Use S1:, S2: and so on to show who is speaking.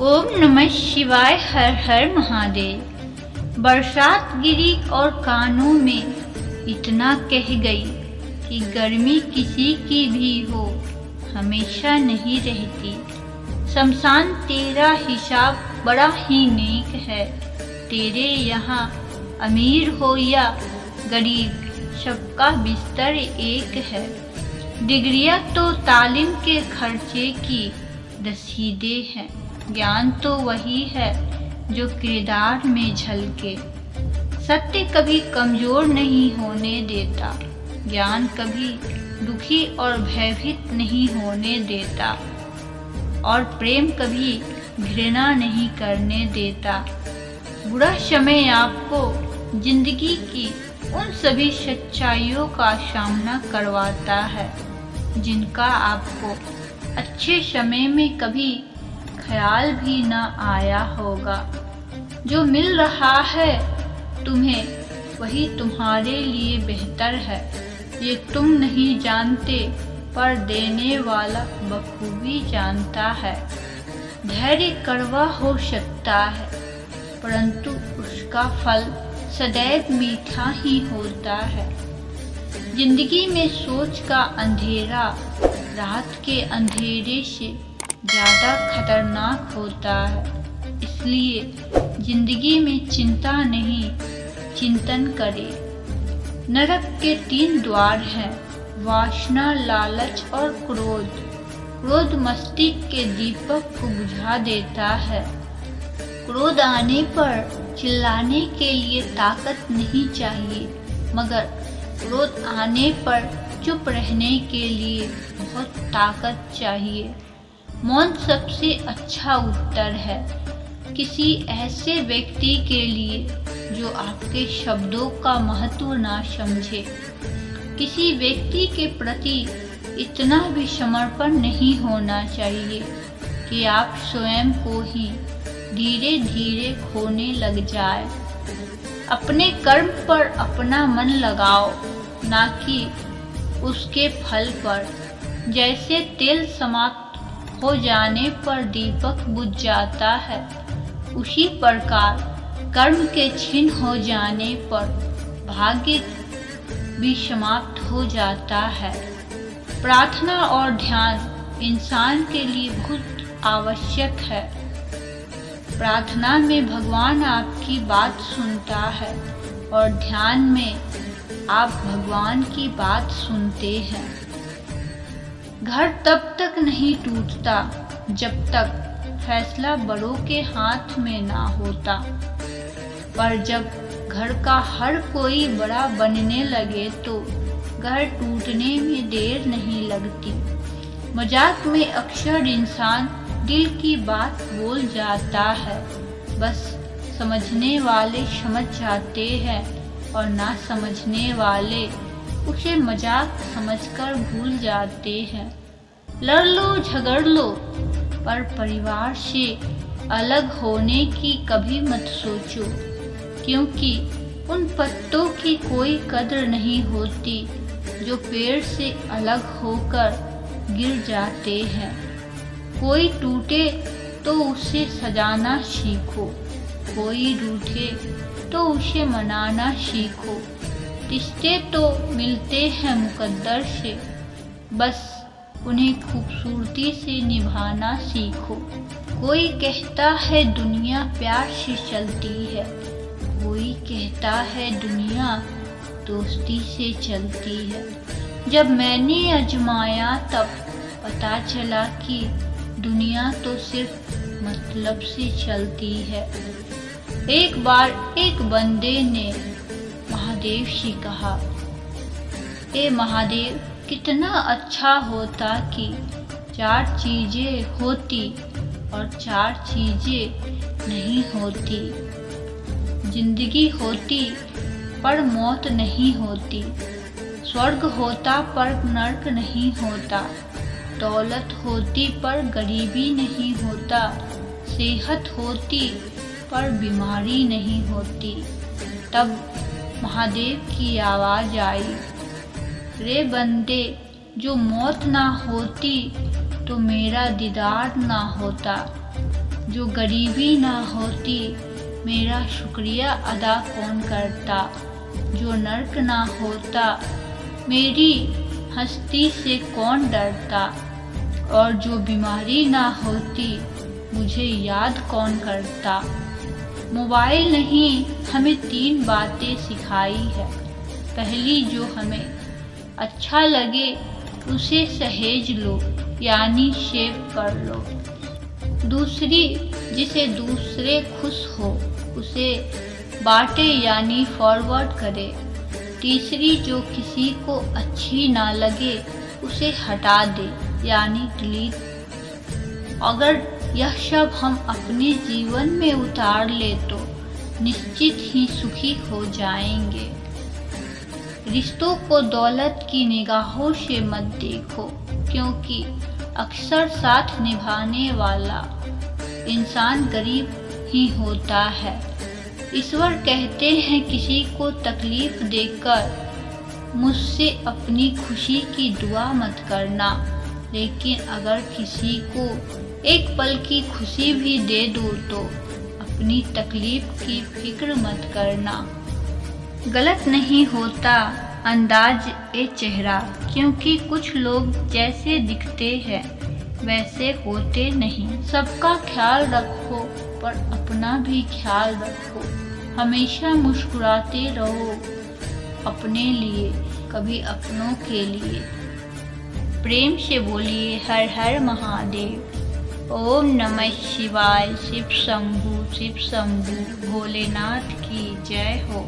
S1: ओम नमः शिवाय। हर हर महादेव। बरसात गिरी और कानों में इतना कह गई कि गर्मी किसी की भी हो हमेशा नहीं रहती। शमशान तेरा हिसाब बड़ा ही नेक है। तेरे यहाँ अमीर हो या गरीब सबका बिस्तर एक है। डिग्रियाँ तो तालीम के खर्चे की रसीदें हैं। ज्ञान तो वही है जो किरदार में झलके। सत्य कभी कमजोर नहीं होने देता। ज्ञान कभी दुखी और भयभीत नहीं होने देता। और प्रेम कभी घृणा नहीं करने देता। बुरा समय आपको जिंदगी की उन सभी सच्चाइयों का सामना करवाता है जिनका आपको अच्छे समय में कभी ख्याल भी न आया होगा। जो मिल रहा है तुम्हें वही तुम्हारे लिए बेहतर है। ये तुम नहीं जानते पर देने वाला बखूबी जानता है। धैर्य कड़वा हो सकता है परंतु उसका फल सदैव मीठा ही होता है। जिंदगी में सोच का अंधेरा रात के अंधेरे से ज्यादा खतरनाक होता है। इसलिए जिंदगी में चिंता नहीं चिंतन करे। नरक के 3 द्वार हैं, वासना, लालच और क्रोध। क्रोध मस्तिष्क के दीपक को बुझा देता है। क्रोध आने पर चिल्लाने के लिए ताकत नहीं चाहिए मगर क्रोध आने पर चुप रहने के लिए बहुत ताकत चाहिए। मौन सबसे अच्छा उत्तर है किसी ऐसे व्यक्ति के लिए जो आपके शब्दों का महत्व ना समझे। किसी व्यक्ति के प्रति इतना भी समर्पण नहीं होना चाहिए कि आप स्वयं को ही धीरे धीरे खोने लग जाए। अपने कर्म पर अपना मन लगाओ ना कि उसके फल पर। जैसे तेल समाप्त हो जाने पर दीपक बुझ जाता है उसी प्रकार कर्म के क्षीण हो जाने पर भाग्य भी समाप्त हो जाता है। प्रार्थना और ध्यान इंसान के लिए बहुत आवश्यक है। प्रार्थना में भगवान आपकी बात सुनता है और ध्यान में आप भगवान की बात सुनते हैं। घर तब तक नहीं टूटता जब तक फैसला बड़ों के हाथ में ना होता, पर जब घर का हर कोई बड़ा बनने लगे तो घर टूटने में देर नहीं लगती। मजाक में अक्सर इंसान दिल की बात बोल जाता है। बस समझने वाले समझ जाते हैं और ना समझने वाले उसे मजाक समझकर भूल जाते हैं। लड़ लो झगड़ लो पर परिवार से अलग होने की कभी मत सोचो, क्योंकि उन पत्तों की कोई कद्र नहीं होती जो पेड़ से अलग होकर गिर जाते हैं। कोई टूटे तो उसे सजाना सीखो, कोई रूठे तो उसे मनाना सीखो। रिश्ते तो मिलते हैं मुकद्दर से, बस उन्हें खूबसूरती से निभाना सीखो। कोई कहता है दुनिया प्यार से चलती है, कोई कहता है दुनिया दोस्ती से चलती है। जब मैंने आजमाया तब पता चला कि दुनिया तो सिर्फ मतलब से चलती है। एक बार एक बंदे ने महादेव से कहा, ए महादेव, कितना अच्छा होता कि 4 चीजें होती और 4 चीजें नहीं होती। जिंदगी होती पर मौत नहीं होती, स्वर्ग होता पर नर्क नहीं होता, दौलत होती पर गरीबी नहीं होता, सेहत होती पर बीमारी नहीं होती। तब महादेव की आवाज आई, रे बंदे, जो मौत ना होती तो मेरा दीदार ना होता। जो गरीबी ना होती मेरा शुक्रिया अदा कौन करता, जो नर्क ना होता मेरी हस्ती से कौन डरता, और जो बीमारी ना होती मुझे याद कौन करता। मोबाइल नहीं हमें 3 बातें सिखाई है। पहली, जो हमें अच्छा लगे उसे सहेज लो यानी सेव कर लो। दूसरी, जिसे दूसरे खुश हो उसे बांटे यानी फॉरवर्ड करे। तीसरी, जो किसी को अच्छी ना लगे उसे हटा दे यानी डिलीट। अगर यह सब हम अपने जीवन में उतार ले तो निश्चित ही सुखी हो जाएंगे। रिश्तों को दौलत की निगाहों से मत देखो, क्योंकि अक्सर साथ निभाने वाला इंसान गरीब ही होता है। ईश्वर कहते हैं किसी को तकलीफ देकर मुझसे अपनी खुशी की दुआ मत करना, लेकिन अगर किसी को एक पल की खुशी भी दे दो तो अपनी तकलीफ की फिक्र मत करना। गलत नहीं होता अंदाज ए चेहरा, क्योंकि कुछ लोग जैसे दिखते हैं वैसे होते नहीं। सबका ख्याल रखो पर अपना भी ख्याल रखो। हमेशा मुस्कुराते रहो अपने लिए, कभी अपनों के लिए। प्रेम से बोलिए हर हर महादेव। ओम नमः शिवाय। शिव शंभू भोलेनाथ की जय हो।